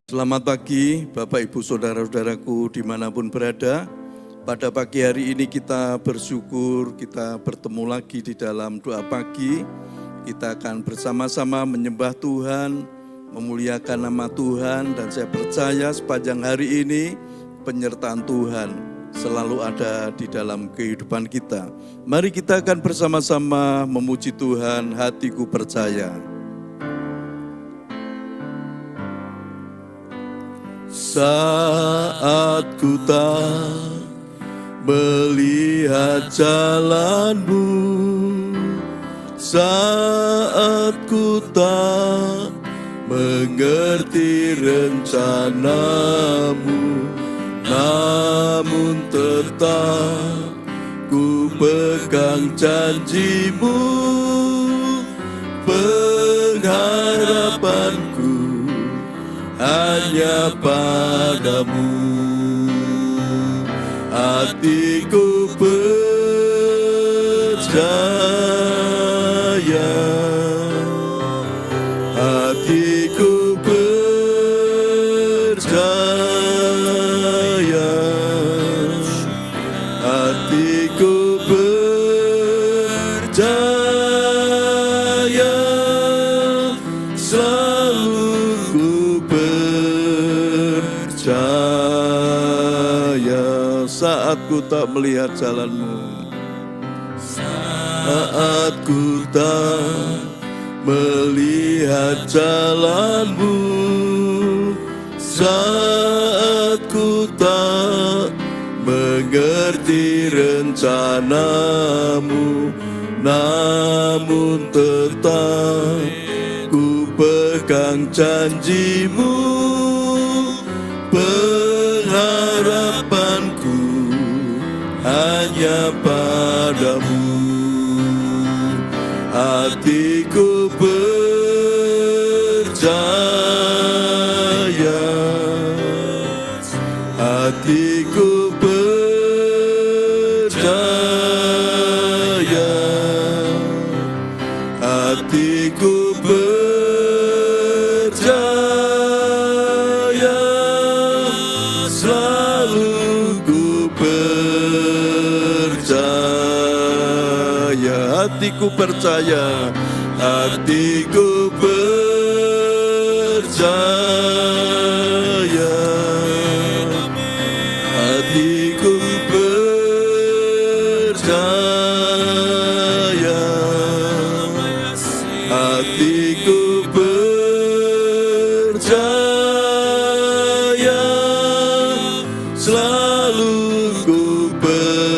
Selamat pagi Bapak Ibu Saudara-saudaraku dimanapun berada. Pada pagi hari ini kita bersyukur kita bertemu lagi di dalam doa pagi. Kita akan bersama-sama menyembah Tuhan, memuliakan nama Tuhan, dan saya percaya sepanjang hari ini penyertaan Tuhan selalu ada di dalam kehidupan kita. Mari kita akan bersama-sama memuji Tuhan, hatiku percaya. Saat ku tak melihat jalanmu, saat ku tak mengerti rencanamu, namun tetap ku pegang janjimu, pengharapanku hanya padamu. Hatiku percaya, hatiku percaya, hatiku percaya, selalu ku percaya. Saat ku tak melihat jalanmu, saat ku tak melihat jalanmu, saat ku tak mengerti rencanamu, namun tetap ku pegang janjimu, pengharapanku hanya padamu. Hatiku percaya, hatiku percaya, hatiku percaya, selalu ku percaya. Hatiku percaya, hatiku percaya, hatiku percaya, hatiku percaya, selalu ku percaya.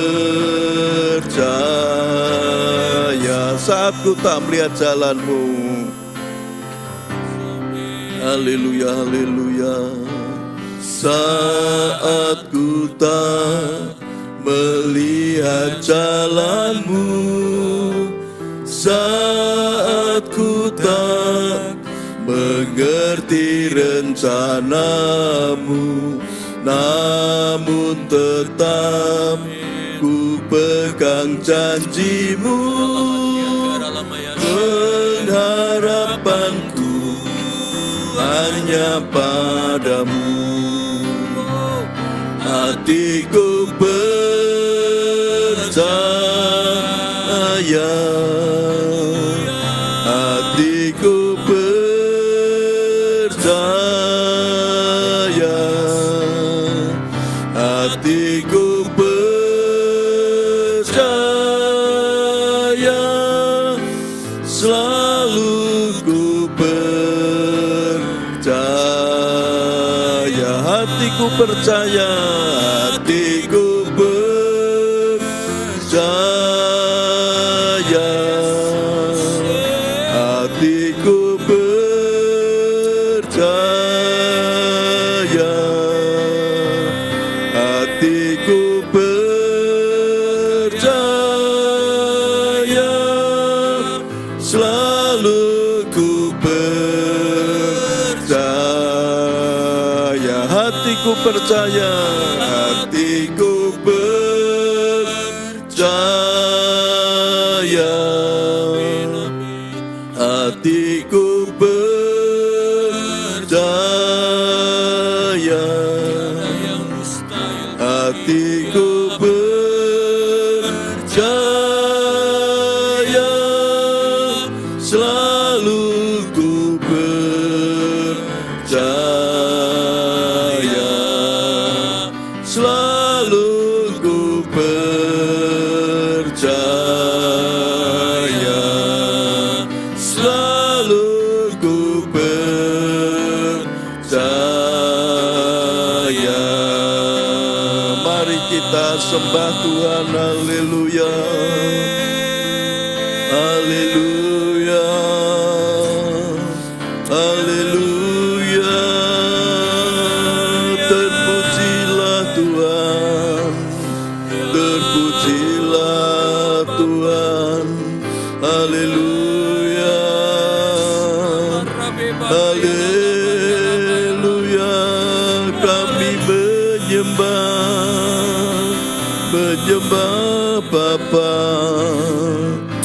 Saat ku tak melihat jalanmu, haleluya, haleluya. Saat ku tak melihat jalanmu, saat ku tak mengerti rencanamu, namun tetap ku pegang janjimu, pengharapanku hanya padamu. Hatiku percaya, hatiku percaya, hatiku percaya, selalu ku percaya. Hatiku percaya, hatiku percaya, hatiku percaya, hatiku percaya, selalu ku percaya. Hatiku percaya, hatiku percaya, hatiku percaya, hatiku percaya, selalu ku percaya, selalu ku percaya, selalu ku percaya. Mari kita sembah Tuhan, haleluya, haleluya, haleluya. Terpujilah Tuhan, terpujilah Tuhan, haleluya, haleluya. Kami menyembah Bapa,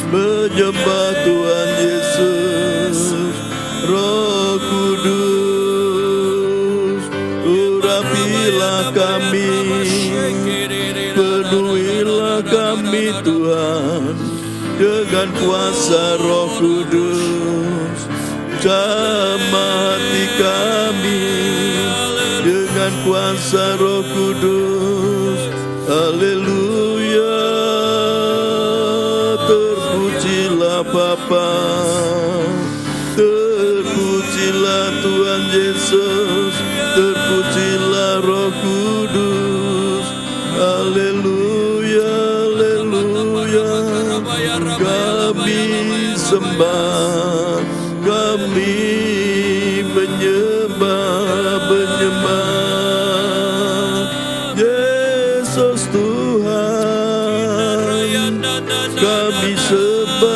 menyembah Tuhan Yesus, Roh Kudus. Urapilah kami, penuhilah kami Tuhan, dengan kuasa Roh Kudus. Jamah hati kami dengan kuasa Roh Kudus, haleluya. Terpujilah Bapa, terpujilah Tuhan Yesus, terpujilah Roh Kudus, haleluya, haleluya. Kami sembah, kami menyembah Yesus Tuhan. Kami sembah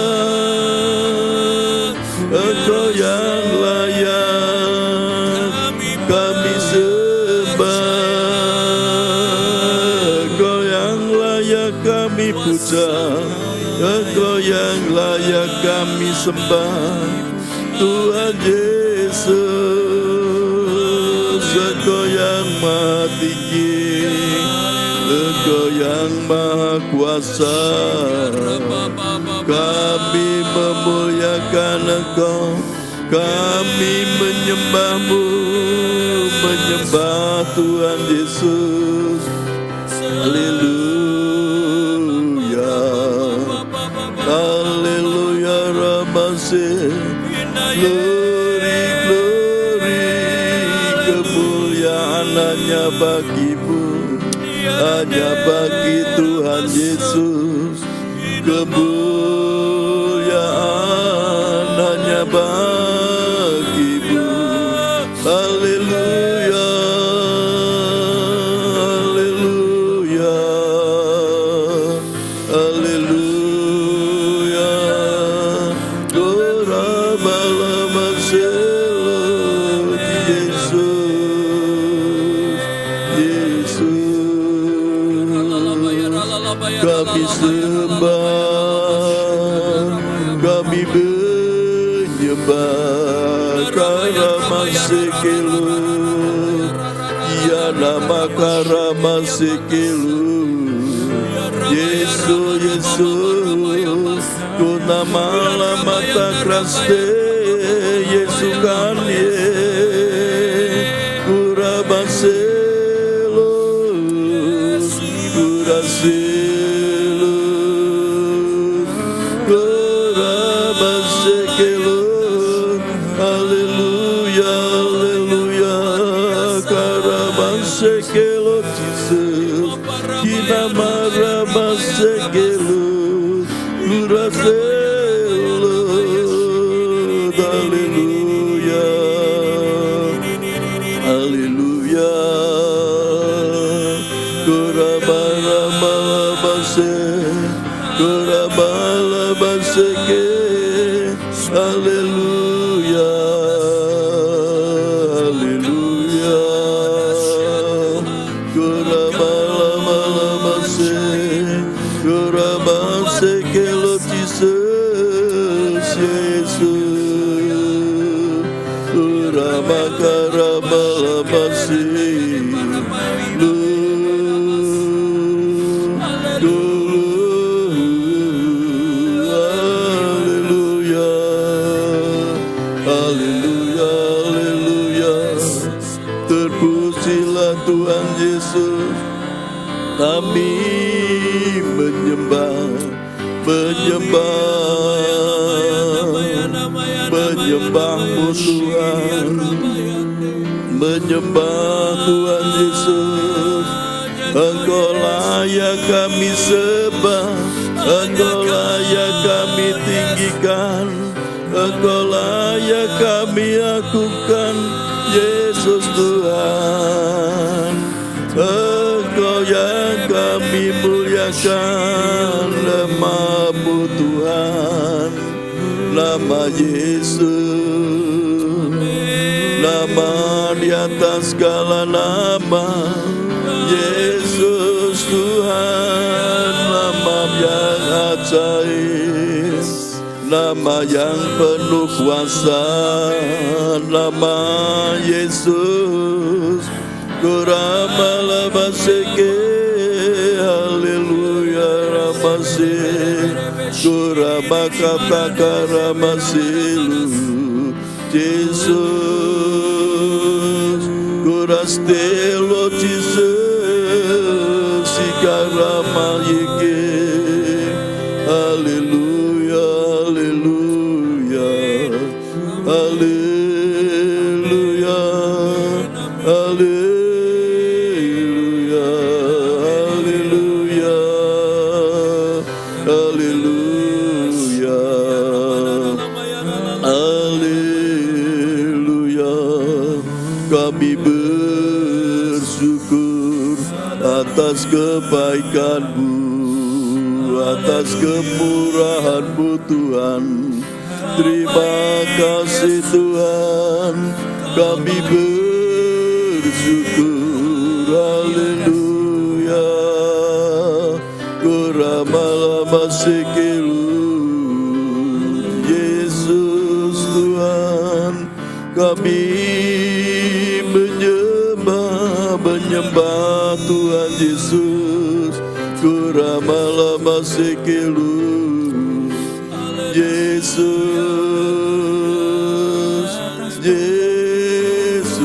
Engkau yang layak, kami sembah Engkau yang layak, kami puja Engkau yang layak, kami sembah Tuhan Yesus. Engkau yang maha tinggi, Engkau yang maha kuasa, kami memuliakan Engkau, kami menyembah-Mu, menyembah Tuhan Yesus, haleluya, haleluya. Ramase, glory, glory, kemuliaan hanya bagi-Mu, hanya bagi Tuhan Yesus. Kemuliaan hanya bagi-Mu, haleluya, haleluya, haleluya. Dora balama selo Yesus, Yesus. Kami sembah, kami menyembah Karamasekelu, ya nama Karamasekelu, Yesus, Yesus. Ku nama lama tak kraste, Yesus kan ye, Kurabaselo, Kuraselo, Kurabasekelo, haleluya, haleluya. Karabasekelo Jesus, Kinama Rabasekelo, Kuraselo, haleluya, haleluya. Kurabalabase, Kurabalabaseke, haleluya, haleluya. Kurabalabase, Kurabaseke, Lord Jesus, Yesus. Kurabakarabalabase, Tuhan Yesus. Kami menyembah-Mu Tuhan, menyembah Tuhan Yesus. Engkau layak kami sembah, Engkau layak kami tinggikan, Engkau layak kami agungkan, Yesus Tuhan. Engkau yang kami muliakan, nama-Mu Tuhan, nama Yesus, nama di atas segala nama, Yesus Tuhan, nama yang ajaib, nama yang penuh kuasa, nama Yesus. Kuramalamazeke, haleluya ramase, kuramakatakaramasilu, Yesus, kurastelo Jesus, sikaramayeke, haleluya, haleluya, haleluya, haleluya. Kami bersyukur atas kebaikan-Mu, atas kemurahan-Mu Tuhan. Terima kasih Tuhan, kami bersyukur, haleluya. Kuramalamasikilu, Yesus Tuhan, kami menyembah Tuhan Yesus. Kuramalamasikilu, Yesus, Yesus,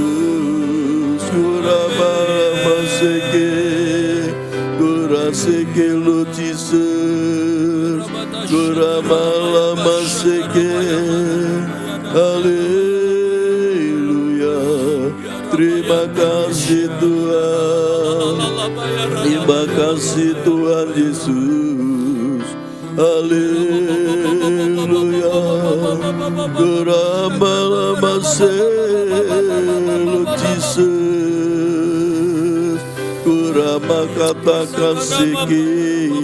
kuramalamasikilu, kurasikilu Jesus, kuramalamasikilu, haleluya. Terima kasih Tuhan, terima kasih Tuhan Yesus, haleluya. Kuramalamasilu Jesus, kuramakatakasikelu,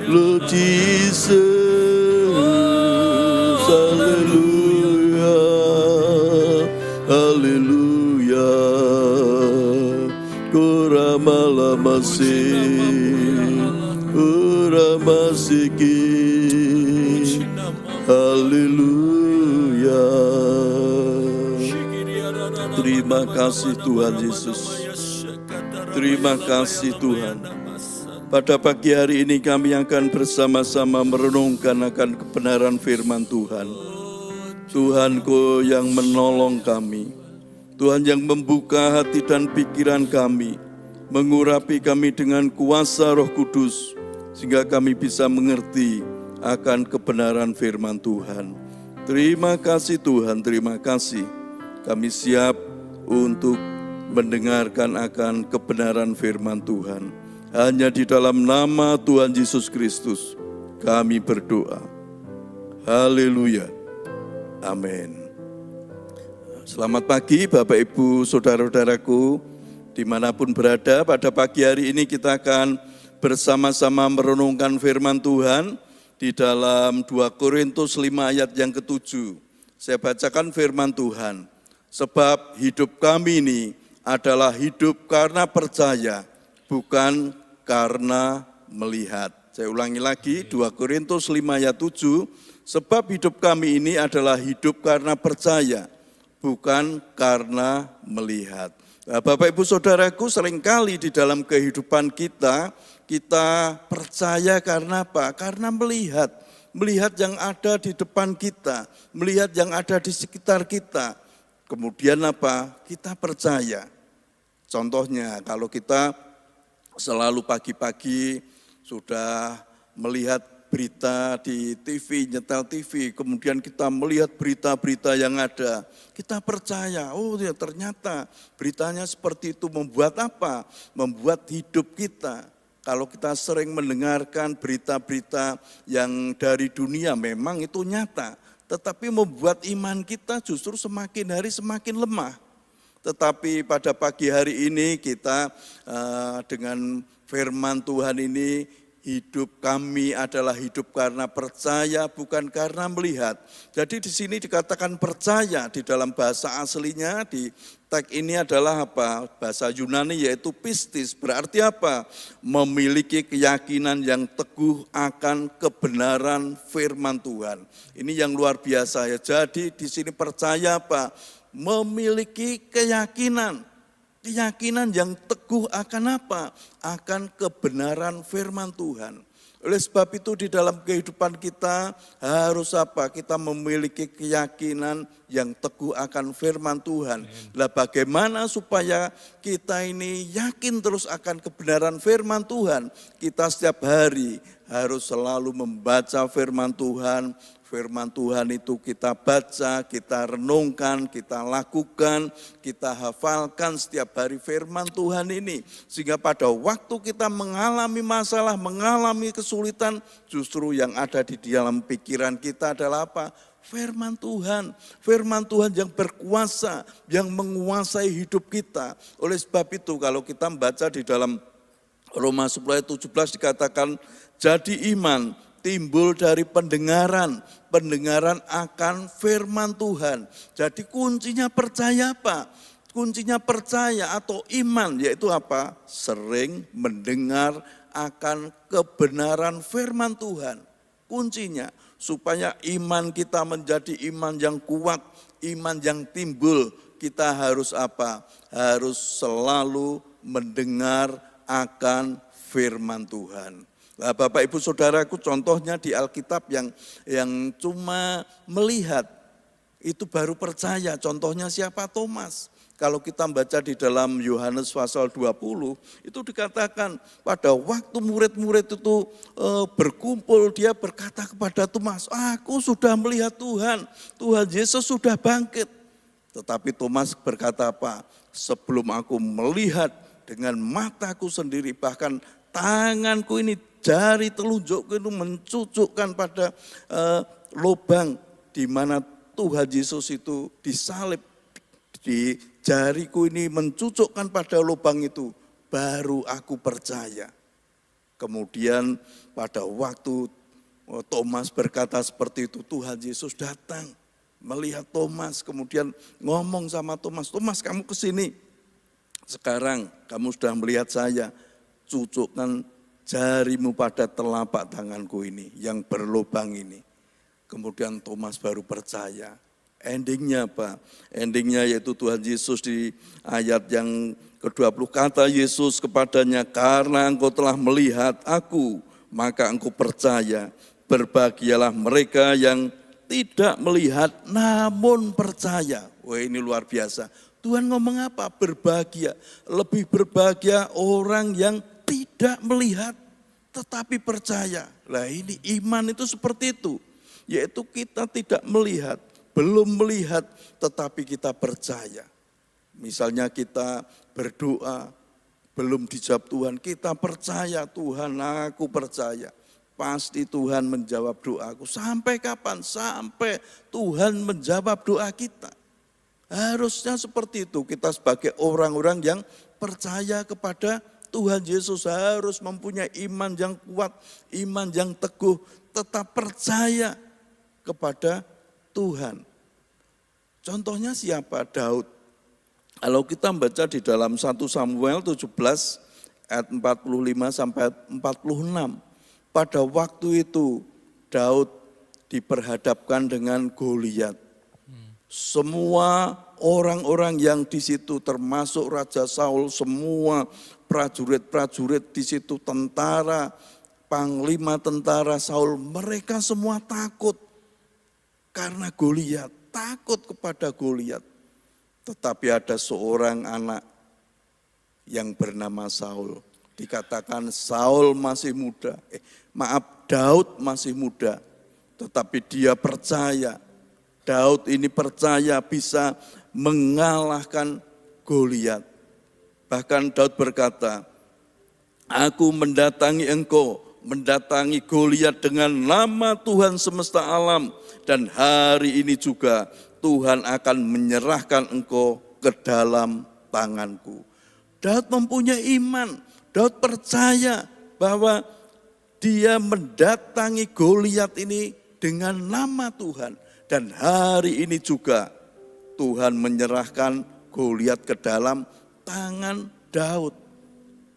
lu Jesus, haleluya, haleluya. Kuramasiki, haleluya. Terima kasih Tuhan Yesus, terima kasih Tuhan. Pada pagi hari ini kami akan bersama-sama merenungkan akan kebenaran firman Tuhan. Tuhan-Ku yang menolong kami, Tuhan yang membuka hati dan pikiran kami, mengurapi kami dengan kuasa Roh Kudus, sehingga kami bisa mengerti akan kebenaran firman Tuhan. Terima kasih Tuhan, terima kasih. Kami siap untuk mendengarkan akan kebenaran firman Tuhan. Hanya di dalam nama Tuhan Yesus Kristus kami berdoa. Haleluya. Amin. Selamat pagi Bapak Ibu Saudara-saudaraku, dimanapun berada. Pada pagi hari ini kita akan bersama-sama merenungkan firman Tuhan di dalam 2 Korintus 5 ayat yang ke-7. Saya bacakan firman Tuhan. Sebab hidup kami ini adalah hidup karena percaya, bukan karena melihat. Saya ulangi lagi, 2 Korintus 5 ayat 7. Sebab hidup kami ini adalah hidup karena percaya, bukan karena melihat. Nah, Bapak Ibu Saudaraku, seringkali di dalam kehidupan kita percaya karena apa? Karena melihat. Melihat yang ada di depan kita, melihat yang ada di sekitar kita. Kemudian apa? Kita percaya. Contohnya kalau kita selalu pagi-pagi sudah melihat berita di TV, nyetel TV, kemudian kita melihat berita-berita yang ada, kita percaya, oh ya ternyata beritanya seperti itu membuat apa? Membuat hidup kita. Kalau kita sering mendengarkan berita-berita yang dari dunia memang itu nyata, tetapi membuat iman kita justru semakin hari semakin lemah. Tetapi pada pagi hari ini kita dengan firman Tuhan ini, hidup kami adalah hidup karena percaya bukan karena melihat. Jadi di sini dikatakan percaya di dalam bahasa aslinya di teks ini adalah apa? Bahasa Yunani yaitu pistis. Berarti apa? Memiliki keyakinan yang teguh akan kebenaran firman Tuhan. Ini yang luar biasa ya. Jadi di sini percaya apa? Memiliki keyakinan yang teguh akan apa? Akan kebenaran firman Tuhan. Oleh sebab itu di dalam kehidupan kita harus apa? Kita memiliki keyakinan yang teguh akan firman Tuhan. Lah bagaimana supaya kita ini yakin terus akan kebenaran firman Tuhan? Kita setiap hari harus selalu membaca firman Tuhan. Firman Tuhan itu kita baca, kita renungkan, kita lakukan, kita hafalkan setiap hari firman Tuhan ini. Sehingga pada waktu kita mengalami masalah, mengalami kesulitan, justru yang ada di dalam pikiran kita adalah apa? Firman Tuhan yang berkuasa, yang menguasai hidup kita. Oleh sebab itu kalau kita membaca di dalam Roma 10 ayat 17 dikatakan, jadi iman timbul dari pendengaran akan firman Tuhan. Jadi kuncinya percaya apa? Kuncinya percaya atau iman yaitu apa? Sering mendengar akan kebenaran firman Tuhan. Kuncinya supaya iman kita menjadi iman yang kuat, iman yang timbul, kita harus apa? Harus selalu mendengar akan firman Tuhan. Nah, Bapak Ibu Saudaraku, contohnya di Alkitab yang cuma melihat itu baru percaya. Contohnya siapa? Thomas. Kalau kita baca di dalam Yohanes pasal 20 itu dikatakan pada waktu murid-murid itu berkumpul, dia berkata kepada Thomas, aku sudah melihat Tuhan Yesus sudah bangkit. Tetapi Thomas berkata apa? Sebelum aku melihat dengan mataku sendiri, bahkan tanganku ini, jari telunjukku itu mencucukkan pada lubang di mana Tuhan Yesus itu disalib. Di jariku ini mencucukkan pada lubang itu, baru aku percaya. Kemudian pada waktu Thomas berkata seperti itu, Tuhan Yesus datang melihat Thomas, kemudian ngomong sama Thomas, Thomas kamu kesini. Sekarang kamu sudah melihat saya, cucukkan jarimu pada telapak tanganku ini yang berlubang ini. Kemudian Thomas baru percaya. Endingnya apa? Endingnya yaitu Tuhan Yesus di ayat yang ke-20 kata Yesus kepadanya, karena engkau telah melihat aku, maka engkau percaya. Berbahagialah mereka yang tidak melihat namun percaya. Wah ini luar biasa. Tuhan ngomong apa? Berbahagia. Lebih berbahagia orang yang tidak melihat tetapi percaya. Lah ini iman itu seperti itu. Yaitu kita tidak melihat, belum melihat tetapi kita percaya. Misalnya kita berdoa, belum dijawab Tuhan, kita percaya Tuhan, aku percaya. Pasti Tuhan menjawab doaku. Sampai kapan? Sampai Tuhan menjawab doa kita. Harusnya seperti itu, kita sebagai orang-orang yang percaya kepada Tuhan Yesus harus mempunyai iman yang kuat, iman yang teguh, tetap percaya kepada Tuhan. Contohnya siapa? Daud. Kalau kita baca di dalam 1 Samuel 17 ayat 45 sampai 46. Pada waktu itu Daud diperhadapkan dengan Goliat. Semua orang-orang yang di situ termasuk Raja Saul, semua prajurit-prajurit di situ, tentara, panglima tentara Saul, mereka semua takut karena Goliat, takut kepada Goliat. Tetapi ada seorang anak yang bernama Saul. Dikatakan Saul masih muda, Daud masih muda. Tetapi dia percaya, Daud ini percaya bisa mengalahkan Goliat. Bahkan Daud berkata, aku mendatangi engkau, mendatangi Goliat dengan nama Tuhan semesta alam. Dan hari ini juga Tuhan akan menyerahkan engkau ke dalam tanganku. Daud mempunyai iman, Daud percaya bahwa dia mendatangi Goliat ini dengan nama Tuhan. Dan hari ini juga Tuhan menyerahkan Goliat ke dalam tangan Daud.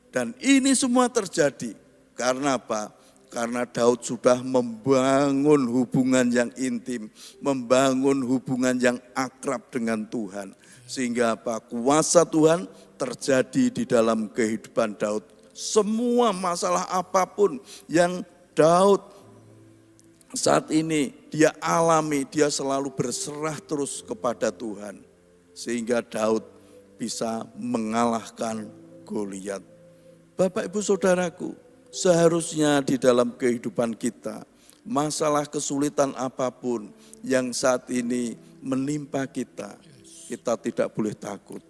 Dan ini semua terjadi karena apa? Karena Daud sudah membangun hubungan yang intim, membangun hubungan yang akrab dengan Tuhan. Sehingga apa? Kuasa Tuhan terjadi di dalam kehidupan Daud. Semua masalah apapun yang Daud saat ini dia alami, dia selalu berserah terus kepada Tuhan. Sehingga Daud bisa mengalahkan Goliat. Bapak Ibu Saudaraku, seharusnya di dalam kehidupan kita, masalah kesulitan apapun yang saat ini menimpa kita, kita tidak boleh takut.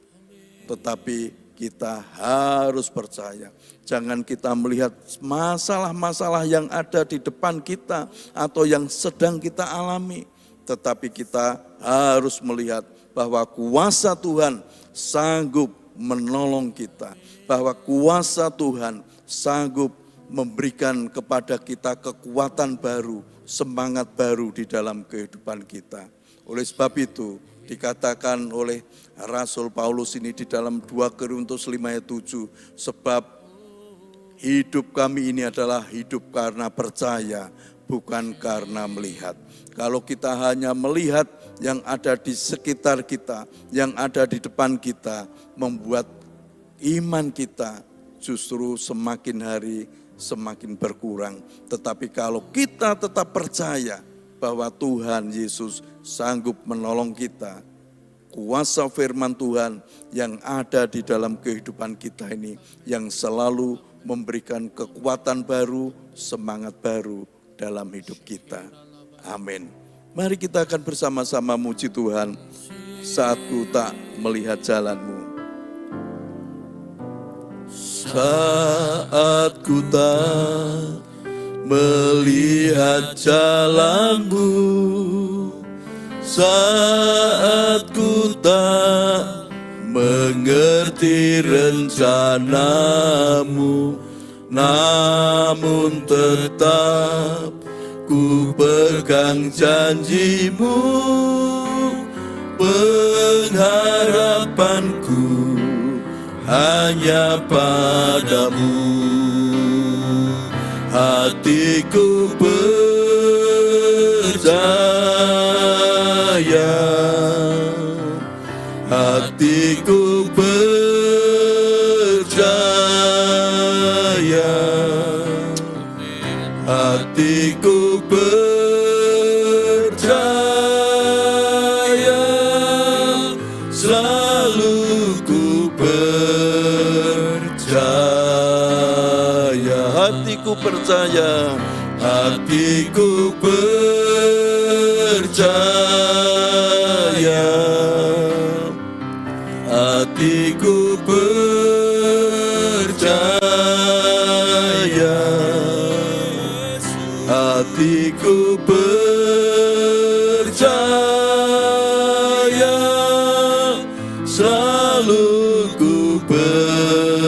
Tetapi kita harus percaya. Jangan kita melihat masalah-masalah yang ada di depan kita atau yang sedang kita alami. Tetapi kita harus melihat bahwa kuasa Tuhan sanggup menolong kita. Bahwa kuasa Tuhan sanggup memberikan kepada kita kekuatan baru, semangat baru di dalam kehidupan kita. Oleh sebab itu, dikatakan oleh Rasul Paulus ini di dalam 2 Korintus 5 ayat 7, sebab hidup kami ini adalah hidup karena percaya, bukan karena melihat. Kalau kita hanya melihat yang ada di sekitar kita, yang ada di depan kita, membuat iman kita justru semakin hari semakin berkurang. Tetapi kalau kita tetap percaya bahwa Tuhan Yesus sanggup menolong kita, kuasa firman Tuhan yang ada di dalam kehidupan kita ini, yang selalu memberikan kekuatan baru, semangat baru dalam hidup kita. Amin. Mari kita akan bersama-sama muji Tuhan. Saat ku tak melihat jalanmu. Saat ku tak melihat jalanmu, saat ku tak mengerti rencanamu, namun tetap ku pegang janjimu, pengharapanku hanya padamu. Hatiku percaya, hatiku percaya, hatiku percaya, selalu ku percaya. Hatiku percaya, hatiku percaya, hatiku percaya, hatiku percaya, selalu ku percaya,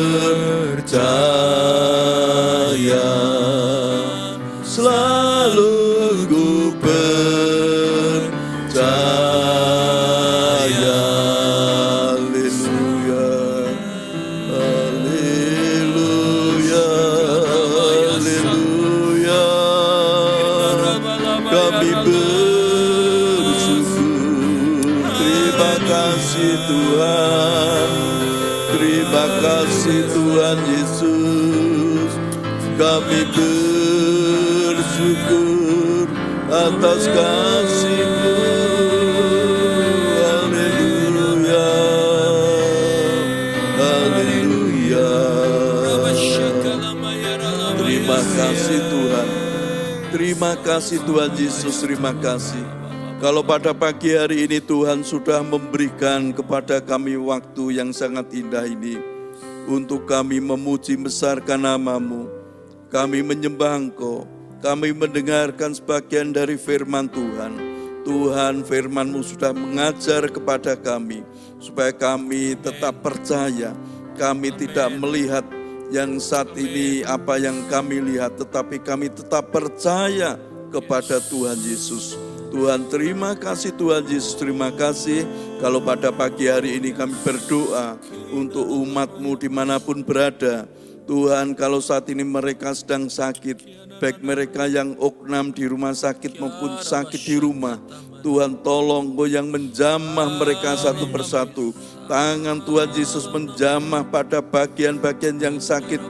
selalu ku percaya. Haleluya, haleluya, haleluya. Kami bersyukur. Terima kasih Tuhan, terima kasih Tuhan Yesus. Kami bersyukur atas kasih-Mu. Haleluya. kasih Tuhan Yesus, terima kasih. Kalau pada pagi hari ini Tuhan sudah memberikan kepada kami waktu yang sangat indah ini untuk kami memuji besarkan nama-Mu, kami menyembah Engkau, kami mendengarkan sebagian dari firman Tuhan. Tuhan, firman-Mu sudah mengajar kepada kami supaya kami tetap percaya. Kami tidak melihat yang saat ini apa yang kami lihat, tetapi kami tetap percaya kepada Tuhan Yesus. Tuhan, terima kasih Tuhan Yesus, terima kasih kalau pada pagi hari ini kami berdoa untuk umat-Mu dimanapun berada. Tuhan, kalau saat ini mereka sedang sakit, baik mereka yang oknam di rumah sakit maupun sakit di rumah, Tuhan tolong Engkau yang menjamah mereka satu persatu. Tangan Tuhan Yesus menjamah pada bagian-bagian yang sakit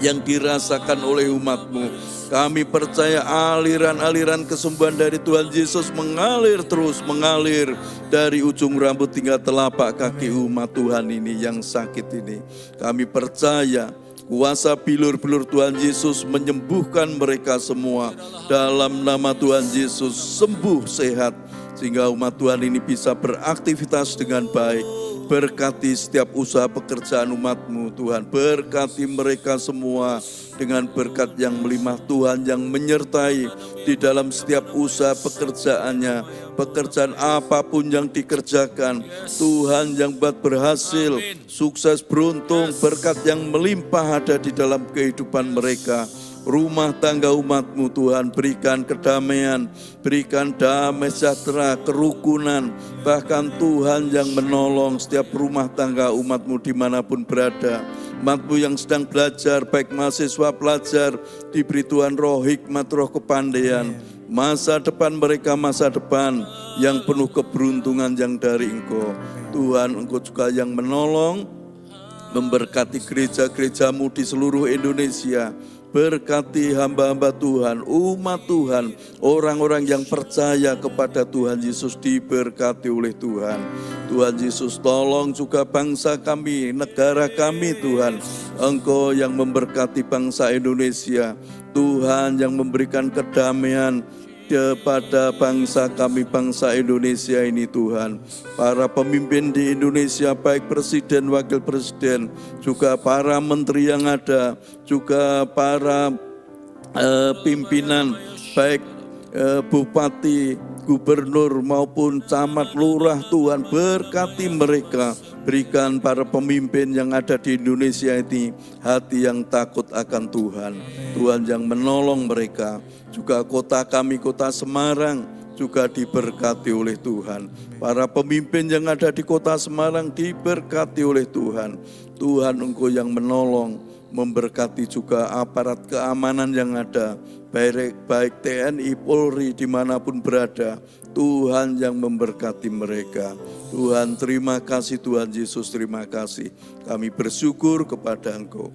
yang dirasakan oleh umat-Mu. Kami percaya aliran-aliran kesembuhan dari Tuhan Yesus mengalir terus, mengalir dari ujung rambut hingga telapak kaki umat Tuhan ini yang sakit ini. Kami percaya kuasa bilur-bilur Tuhan Yesus menyembuhkan mereka semua. Dalam nama Tuhan Yesus, sembuh sehat, sehingga umat Tuhan ini bisa beraktivitas dengan baik. Berkati setiap usaha pekerjaan umat-Mu Tuhan. Berkati mereka semua dengan berkat yang melimpah Tuhan yang menyertai di dalam setiap usaha pekerjaannya. Pekerjaan apapun yang dikerjakan, Tuhan yang buat berhasil, sukses, beruntung, berkat yang melimpah ada di dalam kehidupan mereka. Rumah tangga umat-Mu Tuhan, berikan kedamaian, berikan damai sejahtera, kerukunan, bahkan Tuhan yang menolong setiap rumah tangga umat-Mu dimanapun berada. Umat-Mu yang sedang belajar, baik mahasiswa pelajar, diberi Tuhan roh hikmat, roh kepandaian. Masa depan mereka masa depan yang penuh keberuntungan yang dari Engkau. Tuhan, Engkau juga yang menolong, memberkati gereja-gereja-Mu di seluruh Indonesia. Berkati hamba-hamba Tuhan, umat Tuhan, orang-orang yang percaya kepada Tuhan Yesus diberkati oleh Tuhan. Tuhan Yesus tolong juga bangsa kami, negara kami Tuhan. Engkau yang memberkati bangsa Indonesia, Tuhan yang memberikan kedamaian kepada bangsa kami, bangsa Indonesia ini Tuhan. Para pemimpin di Indonesia, baik presiden, wakil presiden, juga para menteri yang ada, juga para pimpinan, baik bupati, gubernur maupun camat, lurah, Tuhan berkati mereka. Berikan para pemimpin yang ada di Indonesia ini hati yang takut akan Tuhan. Tuhan yang menolong mereka. Juga kota kami, kota Semarang, juga diberkati oleh Tuhan. Para pemimpin yang ada di kota Semarang diberkati oleh Tuhan. Tuhan, Engkau yang menolong, memberkati juga aparat keamanan yang ada, baik TNI, Polri, dimanapun berada. Tuhan yang memberkati mereka. Tuhan, terima kasih Tuhan Yesus, terima kasih. Kami bersyukur kepada Engkau.